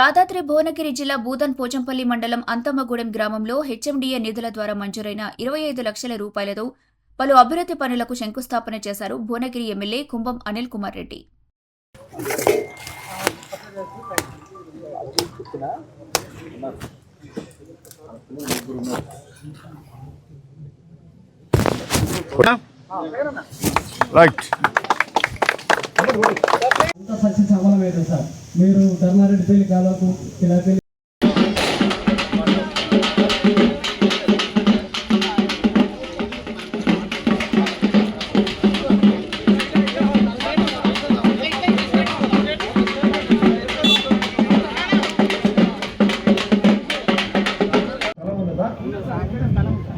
యాదాద్రి భువనగిరి జిల్లా బూదన్ పోచంపల్లి మండలం అంతమ్మగూడెం గ్రామంలో హెచ్ఎండిఏ నిధుల ద్వారా మంజూరైన 25 లక్షల రూపాయలతో పలు అభివృద్ధి పనులకు శంకుస్థాపన చేశారు భువనగిరి ఎమ్మెల్యే కుంభం అనిల్ కుమార్ రెడ్డి. సక్సెస్ అమలమైంది సార్. మీరు ధర్మారెడ్డిపల్లి కాలకు కిలాపల్లి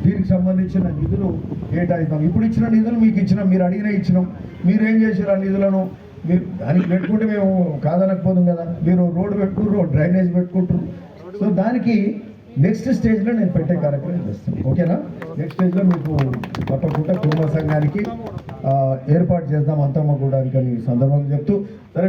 దీనికి సంబంధించిన నిధులు కేటాయిస్తాం. ఇప్పుడు ఇచ్చిన నిధులు మీకు ఇచ్చినాం, మీరు అడిగిన ఇచ్చినాం. మీరేం చేశారు? ఆ నిధులను మీరు దానికి పెట్టుకుంటే మేము కాదనకపోతాం కదా. మీరు రోడ్డు పెట్టుకుంటారు, డ్రైనేజ్ పెట్టుకుంటారు. సో దానికి నెక్స్ట్ స్టేజ్లో నేను పెట్టే కార్యక్రమం చేస్తాను. ఓకేనా? నెక్స్ట్ స్టేజ్లో మీకు తప్పకుండా కుటుంబ సంఘానికి ఏర్పాటు చేద్దాం అంతమ్మ కూడా అని సందర్భంగా చెప్తూ సరే.